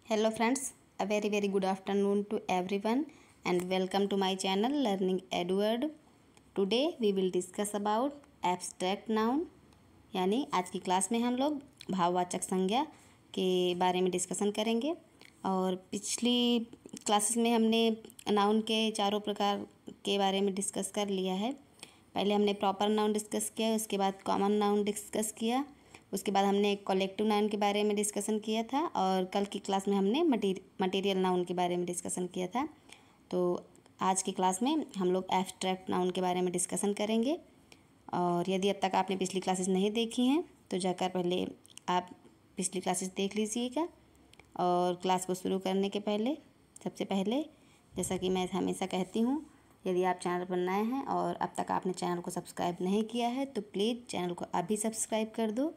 Hello friends, a very good afternoon to everyone and welcome to my channel Learning Edward. Today we will discuss about abstract noun। यानी आज की class में हम लोग भाववाचक संज्ञा के बारे में डिस्कशन करेंगे। और पिछली क्लासेस में हमने नाउन के चारों प्रकार के बारे में डिस्कस कर लिया है। पहले हमने प्रॉपर नाउन डिस्कस किया, उसके बाद कॉमन नाउन डिस्कस किया, उसके बाद हमने कलेक्टिव नाउन के बारे में डिस्कशन किया था और कल की क्लास में हमने मटेरियल नाउन के बारे में डिस्कशन किया था। तो आज की क्लास में हम लोग एब्स्ट्रैक्ट नाउन के बारे में डिस्कशन करेंगे। और यदि अब तक आपने पिछली क्लासेस नहीं देखी हैं तो जाकर पहले आप पिछली क्लासेस देख लीजिएगा। और क्लास को शुरू करने के पहले सबसे पहले जैसा कि मैं हमेशा कहती हूँ, यदि आप चैनल पर नए हैं और अब तक आपने चैनल को सब्सक्राइब नहीं किया है तो प्लीज़ चैनल को अभी सब्सक्राइब कर दो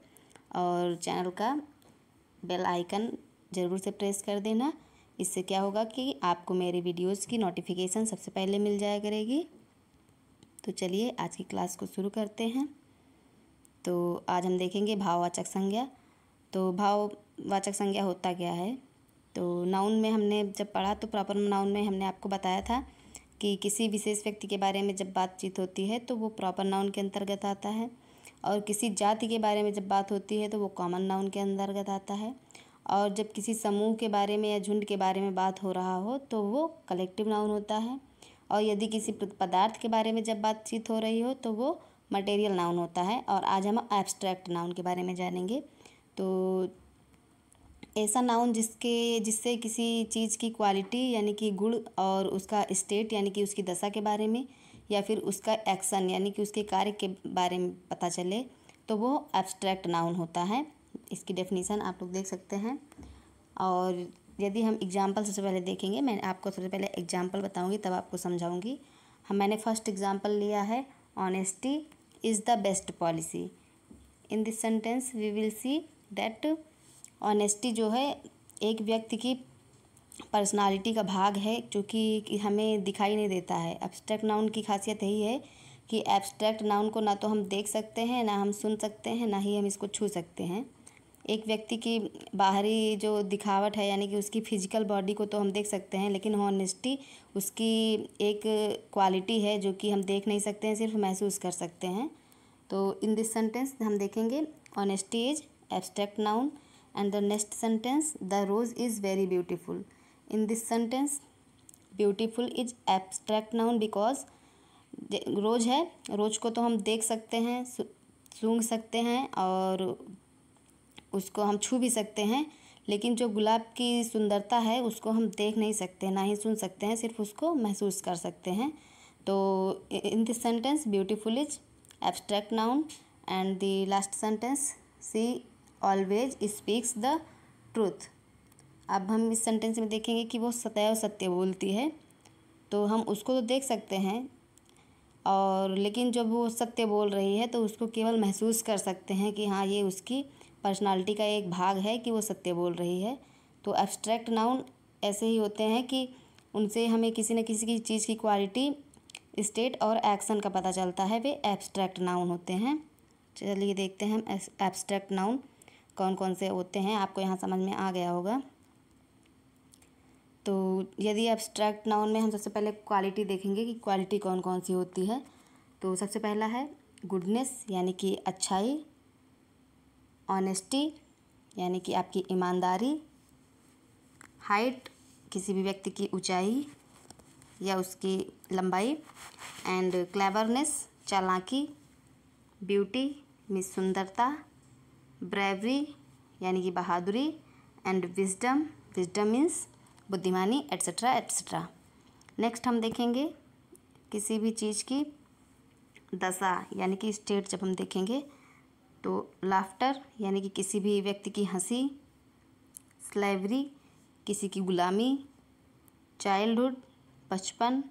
और चैनल का बेल आइकन ज़रूर से प्रेस कर देना। इससे क्या होगा कि आपको मेरी वीडियोस की नोटिफिकेशन सबसे पहले मिल जाया करेगी। तो चलिए आज की क्लास को शुरू करते हैं। तो आज हम देखेंगे भाववाचक संज्ञा। तो भाववाचक संज्ञा होता क्या है? तो नाउन में हमने जब पढ़ा तो प्रॉपर नाउन में हमने आपको बताया था कि किसी विशेष व्यक्ति के बारे में जब बातचीत होती है तो वो प्रॉपर नाउन के अंतर्गत आता है, और किसी जाति के बारे में जब बात होती है तो वो कॉमन नाउन के अंतर्गत आता है, और जब किसी समूह के बारे में या झुंड के बारे में बात हो रहा हो तो वो कलेक्टिव नाउन होता है, और यदि किसी पदार्थ के बारे में जब बातचीत हो रही हो तो वो मटेरियल नाउन होता है। और आज हम एब्स्ट्रैक्ट नाउन के बारे में जानेंगे। तो ऐसा नाउन जिससे किसी चीज़ की क्वालिटी यानी कि गुण और उसका स्टेट यानी कि उसकी दशा के बारे में या फिर उसका एक्शन यानी कि उसके कार्य के बारे में पता चले तो वो एब्स्ट्रैक्ट नाउन होता है। इसकी डेफिनेशन आप लोग देख सकते हैं। और यदि हम एग्जांपल सबसे पहले देखेंगे, मैं आपको सबसे पहले एग्जांपल बताऊंगी तब आपको समझाऊंगी। मैंने फर्स्ट एग्जांपल लिया है, honesty is the best policy. In this sentence we will see that honesty जो है एक व्यक्ति की पर्सनालिटी का भाग है जो कि हमें दिखाई नहीं देता है। एब्स्ट्रैक्ट नाउन की खासियत यही है कि एब्स्ट्रैक्ट नाउन को ना तो हम देख सकते हैं, ना हम सुन सकते हैं, ना ही हम इसको छू सकते हैं। एक व्यक्ति की बाहरी जो दिखावट है यानी कि उसकी फिजिकल बॉडी को तो हम देख सकते हैं, लेकिन ऑनेस्टी उसकी एक क्वालिटी है जो कि हम देख नहीं सकते हैं, सिर्फ महसूस कर सकते हैं। तो इन दिस सेंटेंस हम देखेंगे honesty is abstract noun and the next sentence the rose is very beautiful. In this sentence, beautiful is abstract noun because rose है, रोज़ को तो हम देख सकते हैं, सूंघ सकते हैं और उसको हम छू भी सकते हैं, लेकिन जो गुलाब की सुंदरता है उसको हम देख नहीं सकते, ना ही सुन सकते हैं, सिर्फ उसको महसूस कर सकते हैं। तो इन this sentence beautiful is abstract noun and the last sentence she always speaks the truth. अब हम इस सेंटेंस में देखेंगे कि वो सदैव सत्य बोलती है, तो हम उसको तो देख सकते हैं और लेकिन जब वो सत्य बोल रही है तो उसको केवल महसूस कर सकते हैं कि हाँ ये उसकी पर्सनालिटी का एक भाग है कि वो सत्य बोल रही है। तो एब्स्ट्रैक्ट नाउन ऐसे ही होते हैं कि उनसे हमें किसी न किसी की चीज़ की क्वालिटी, स्टेट और एक्शन का पता चलता है, वे एब्स्ट्रैक्ट नाउन होते हैं। चलिए देखते हैं हम एब्स्ट्रैक्ट नाउन कौन कौन से होते हैं, आपको यहाँ समझ में आ गया होगा। तो यदि एब्स्ट्रैक्ट नाउन में हम सबसे पहले क्वालिटी देखेंगे कि क्वालिटी कौन कौन सी होती है। तो सबसे पहला है गुडनेस यानी कि अच्छाई, ऑनेस्टी यानी कि आपकी ईमानदारी, हाइट किसी भी व्यक्ति की ऊंचाई या उसकी लंबाई, एंड क्लेवरनेस चालाकी, ब्यूटी मीन्स सुंदरता, ब्रेवरी यानी कि बहादुरी, एंड विजडम, विजडम मीन्स बुद्धिमानी, एट्सेट्रा एट्सेट्रा। नेक्स्ट हम देखेंगे किसी भी चीज़ की दशा यानी कि स्टेट जब हम देखेंगे तो लाफ्टर यानी कि किसी भी व्यक्ति की हंसी, स्लेवरी किसी की गुलामी, चाइल्डहुड बचपन,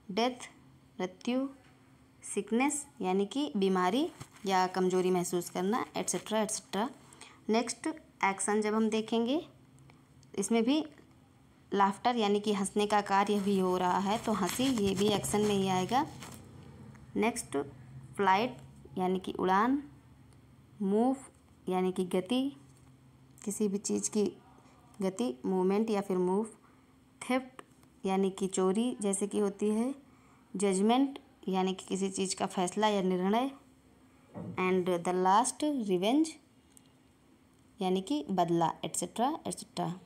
डेथ मृत्यु, सिकनेस यानी कि बीमारी या कमजोरी महसूस करना, एट्सेट्रा एट्सेट्रा। नेक्स्ट एक्शन जब हम देखेंगे इसमें भी लाफ्टर यानी कि हंसने का कार्य भी हो रहा है तो हंसी ये भी एक्शन में ही आएगा। नेक्स्ट फ्लाइट यानी कि उड़ान, मूव यानी कि गति, किसी भी चीज़ की गति, मूवमेंट या फिर मूव। थेफ्ट यानी कि चोरी जैसे कि होती है। जजमेंट यानी कि किसी चीज़ का फैसला या निर्णय। एंड द लास्ट रिवेंज यानी कि बदला, एट्सेट्रा एट्सेट्रा।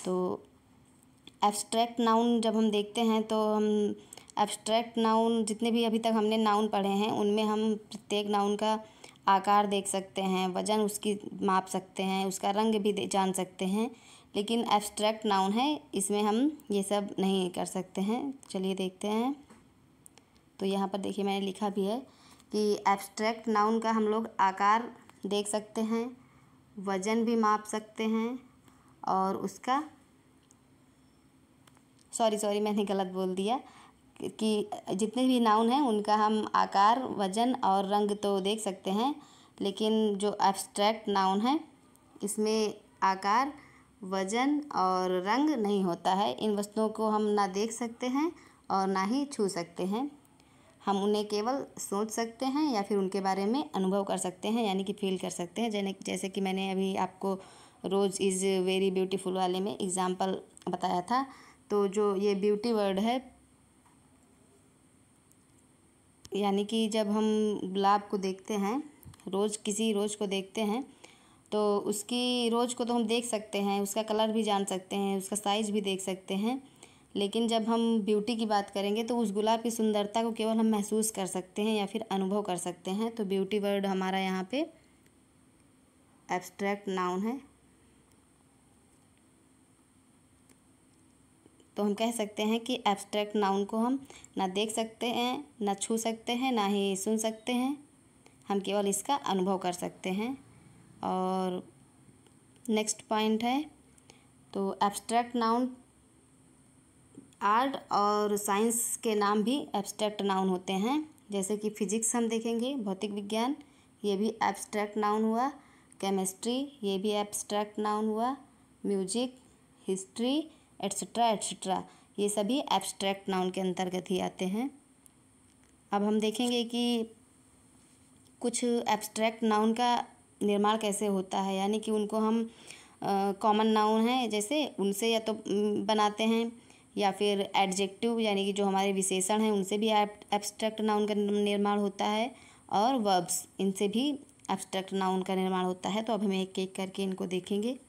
तो एब्स्ट्रैक्ट नाउन जब हम देखते हैं तो हम एब्स्ट्रैक्ट नाउन जितने भी अभी तक हमने नाउन पढ़े हैं उनमें हम प्रत्येक नाउन का आकार देख सकते हैं, वजन उसकी माप सकते हैं, उसका रंग भी जान सकते हैं। लेकिन एब्स्ट्रैक्ट नाउन है, इसमें हम ये सब नहीं कर सकते हैं। चलिए देखते हैं। तो यहाँ पर देखिए मैंने लिखा भी है कि एब्स्ट्रैक्ट नाउन का हम लोग आकार देख सकते हैं, वजन भी माप सकते हैं और उसका सॉरी मैंने गलत बोल दिया कि जितने भी नाउन हैं उनका हम आकार, वजन और रंग तो देख सकते हैं, लेकिन जो एब्स्ट्रैक्ट नाउन है इसमें आकार, वजन और रंग नहीं होता है। इन वस्तुओं को हम ना देख सकते हैं और ना ही छू सकते हैं। हम उन्हें केवल सोच सकते हैं या फिर उनके बारे में अनुभव कर सकते हैं, यानी कि फील कर सकते हैं। जैसे कि मैंने अभी आपको रोज़ इज़ वेरी ब्यूटीफुल वाले में एग्जाम्पल बताया था। तो जो ये ब्यूटी वर्ड है, यानी कि जब हम गुलाब को देखते हैं, किसी रोज़ को देखते हैं तो उसकी रोज़ को तो हम देख सकते हैं, उसका कलर भी जान सकते हैं, उसका साइज़ भी देख सकते हैं। लेकिन जब हम ब्यूटी की बात करेंगे तो उस गुलाब की सुंदरता को केवल हम महसूस कर सकते हैं या फिर अनुभव कर सकते हैं। तो ब्यूटी वर्ड हमारा यहाँ पे एब्स्ट्रैक्ट नाउन है। तो हम कह सकते हैं कि एब्स्ट्रैक्ट नाउन को हम ना देख सकते हैं, ना छू सकते हैं, ना ही सुन सकते हैं, हम केवल इसका अनुभव कर सकते हैं। और नेक्स्ट पॉइंट है, तो एब्स्ट्रैक्ट नाउन आर्ट और साइंस के नाम भी एब्स्ट्रैक्ट नाउन होते हैं। जैसे कि फिजिक्स हम देखेंगे, भौतिक विज्ञान, ये भी एब्स्ट्रैक्ट नाउन हुआ। केमिस्ट्री, ये भी एब्स्ट्रैक्ट नाउन हुआ। म्यूजिक, हिस्ट्री एट्सेट्रा एट्सेट्रा, ये सभी एब्स्ट्रैक्ट नाउन के अंतर्गत ही आते हैं। अब हम देखेंगे कि कुछ एब्स्ट्रैक्ट नाउन का निर्माण कैसे होता है, यानी कि उनको हम कॉमन नाउन हैं जैसे उनसे या तो बनाते हैं, या फिर एडजेक्टिव यानी कि जो हमारे विशेषण हैं उनसे भी एब्स्ट्रैक्ट नाउन का निर्माण होता है, और वर्ब्स, इनसे भी एब्स्ट्रैक्ट नाउन का निर्माण होता है। तो अब हम एक एक करके इनको देखेंगे।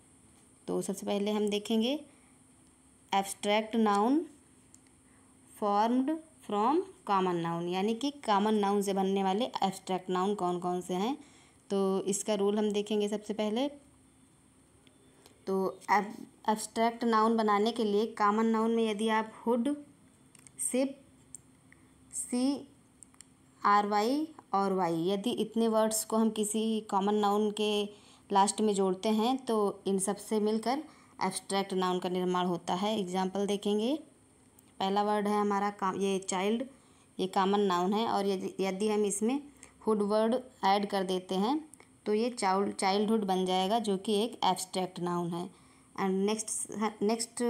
तो सबसे पहले हम देखेंगे abstract noun formed from common noun, यानी कि कॉमन नाउन से बनने वाले एब्स्ट्रैक्ट नाउन कौन कौन से हैं। तो इसका रूल हम देखेंगे सबसे पहले। तो एब्स्ट्रैक्ट नाउन बनाने के लिए कॉमन नाउन में यदि आप हुड, शिप, CRY और वाई, यदि इतने वर्ड्स को हम किसी कॉमन नाउन के लास्ट में जोड़ते हैं तो इन सब से मिलकर एब्स्ट्रैक्ट नाउन का निर्माण होता है। एग्जाम्पल देखेंगे। पहला वर्ड है हमारा ये चाइल्ड, ये कॉमन नाउन है, और यदि हम इसमें हुड वर्ड ऐड कर देते हैं तो ये चाइल्डहुड बन जाएगा, जो कि एक एब्स्ट्रैक्ट नाउन है। एंड नेक्स्ट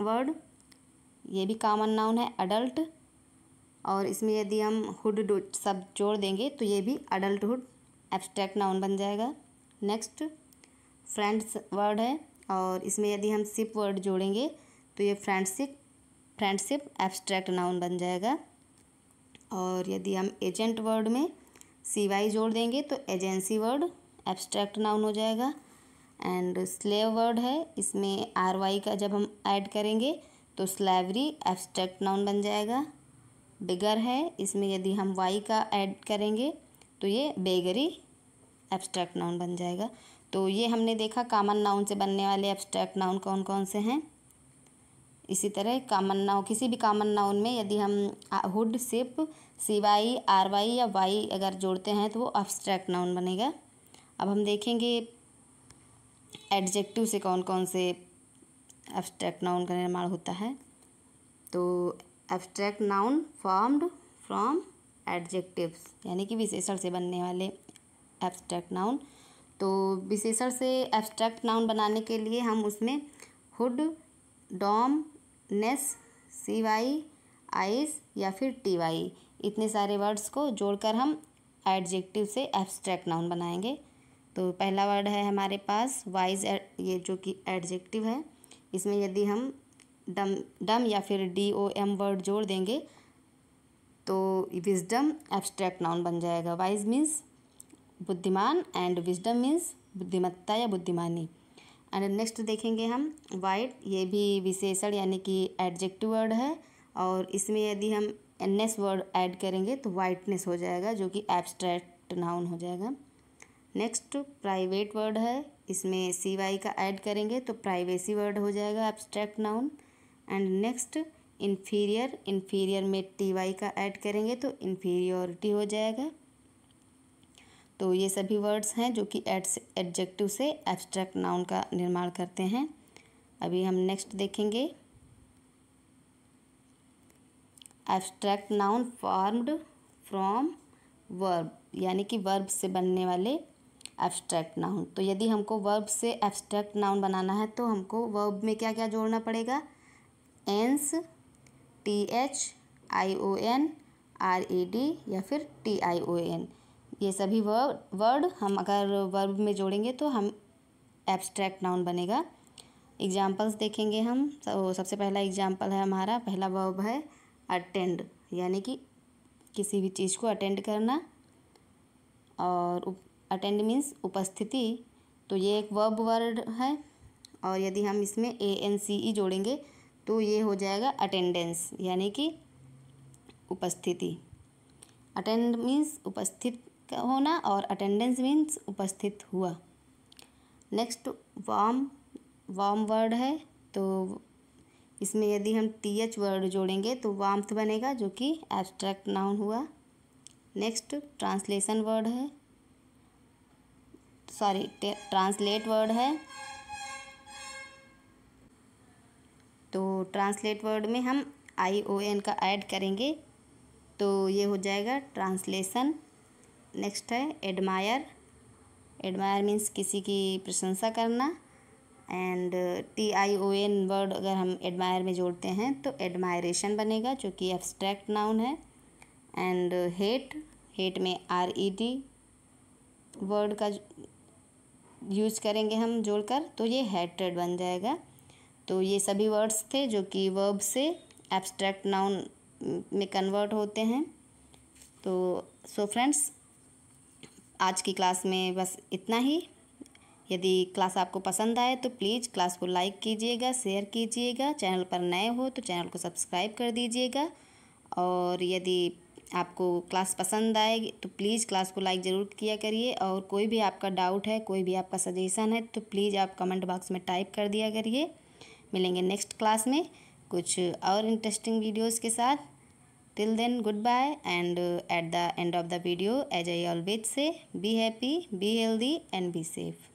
वर्ड, ये भी कॉमन नाउन है, अडल्ट, और इसमें यदि हम हुड सब जोड़ देंगे तो ये भी अडल्टहुड एब्स्ट्रैक्ट नाउन बन जाएगा। नेक्स्ट फ्रेंड्स वर्ड है, और इसमें यदि हम शिप वर्ड जोड़ेंगे तो ये फ्रेंडशिप एब्स्ट्रैक्ट नाउन बन जाएगा। और यदि हम एजेंट वर्ड में CY जोड़ देंगे तो एजेंसी वर्ड एब्स्ट्रैक्ट नाउन हो जाएगा। एंड स्लेव वर्ड है, इसमें RY का जब हम ऐड करेंगे तो स्लेवरी एब्स्ट्रैक्ट नाउन बन जाएगा। बिगर है, इसमें यदि हम Y का ऐड करेंगे तो ये बेगरी एब्स्ट्रैक्ट नाउन बन जाएगा। तो ये हमने देखा कॉमन नाउन से बनने वाले एब्स्ट्रैक्ट नाउन कौन कौन से हैं। इसी तरह कॉमन नाउन, किसी भी कॉमन नाउन में यदि हम हुड, शिप, CY, RY या Y अगर जोड़ते हैं तो वो एब्स्ट्रैक्ट नाउन बनेगा। अब हम देखेंगे एडजेक्टिव से कौन कौन से एब्स्ट्रैक्ट नाउन का निर्माण होता है। तो abstract noun formed from adjectives, यानी कि विशेषण से बनने वाले एब्स्ट्रैक्ट नाउन। तो विशेषण से एब्स्ट्रैक्ट नाउन बनाने के लिए हम उसमें हुड, डॉम, नेस, CY, आइस या फिर TY, इतने सारे वर्ड्स को जोड़कर हम एडजेक्टिव से एब्स्ट्रैक्ट नाउन बनाएंगे। तो पहला वर्ड है हमारे पास वाइज, ये जो कि एडजेक्टिव है। इसमें यदि हम डम या फिर DOM वर्ड जोड़ देंगे तो विजडम एब्स्ट्रैक्ट नाउन बन जाएगा। वाइज मीन्स बुद्धिमान एंड विजडम मीन्स बुद्धिमत्ता या बुद्धिमानी। एंड नेक्स्ट देखेंगे हम वाइट, ये भी विशेषण यानी कि एडजेक्टिव वर्ड है, और इसमें यदि हम एनएस वर्ड ऐड करेंगे तो वाइटनेस हो जाएगा, जो कि एब्स्ट्रैक्ट नाउन हो जाएगा। नेक्स्ट प्राइवेट वर्ड है, इसमें CY का ऐड करेंगे तो प्राइवेसी वर्ड हो जाएगा, abstract noun. And next inferior, inferior में TY का ऐड करेंगे तो इन्फीरियोरिटी हो जाएगा। तो ये सभी वर्ड्स हैं जो कि एडजेक्टिव से एब्स्ट्रैक्ट नाउन का निर्माण करते हैं। अभी हम नेक्स्ट देखेंगे abstract noun formed from verb, यानी कि वर्ब से बनने वाले एब्स्ट्रैक्ट नाउन। तो यदि हमको वर्ब से एब्स्ट्रैक्ट नाउन बनाना है तो हमको वर्ब में क्या क्या जोड़ना पड़ेगा? एंस, TH, ION, RED या फिर TION, ये सभी वर्ड हम अगर वर्ब में जोड़ेंगे तो हम एब्स्ट्रैक्ट नाउन बनेगा। एग्जाम्पल्स देखेंगे हम। तो सबसे पहला एग्जाम्पल है हमारा, पहला वर्ब है अटेंड, यानी कि किसी भी चीज़ को अटेंड करना, और अटेंड मीन्स उपस्थिति, तो ये एक वर्ब वर्ड है। और यदि हम इसमें ANCE जोड़ेंगे तो ये हो जाएगा अटेंडेंस, यानी कि उपस्थिति। अटेंड मीन्स उपस्थित होना और अटेंडेंस मीन्स उपस्थित हुआ। नेक्स्ट वार्म, वार्म वर्ड है, तो इसमें यदि हम TH वर्ड जोड़ेंगे तो वार्मथ बनेगा, जो कि एब्स्ट्रैक्ट नाउन हुआ। नेक्स्ट ट्रांसलेशन वर्ड है, सॉरी ट्रांसलेट वर्ड है, तो ट्रांसलेट वर्ड में हम ION का ऐड करेंगे तो ये हो जाएगा ट्रांसलेशन। नेक्स्ट है एडमायर, एडमायर मीन्स किसी की प्रशंसा करना, एंड TION वर्ड अगर हम एडमायर में जोड़ते हैं तो एडमायरेशन बनेगा, जो कि एब्स्ट्रैक्ट नाउन है। एंड हेट, हेट में RED वर्ड का यूज करेंगे हम जोड़कर, तो ये हेट्रेड बन जाएगा। तो ये सभी वर्ड्स थे जो कि वर्ब से एब्स्ट्रैक्ट नाउन में कन्वर्ट होते हैं। तो सो फ्रेंड्स, आज की क्लास में बस इतना ही। यदि क्लास आपको पसंद आए तो प्लीज़ क्लास को लाइक कीजिएगा, शेयर कीजिएगा, चैनल पर नए हो तो चैनल को सब्सक्राइब कर दीजिएगा। और यदि आपको क्लास पसंद आएगी तो प्लीज़ क्लास को लाइक ज़रूर किया करिए, और कोई भी आपका डाउट है, कोई भी आपका सजेशन है तो प्लीज़ आप कमेंट बॉक्स में टाइप कर दिया करिए। मिलेंगे नेक्स्ट क्लास में कुछ और इंटरेस्टिंग वीडियोज़ के साथ। Till then goodbye, and at the end of the video as I always say, be happy, be healthy and be safe.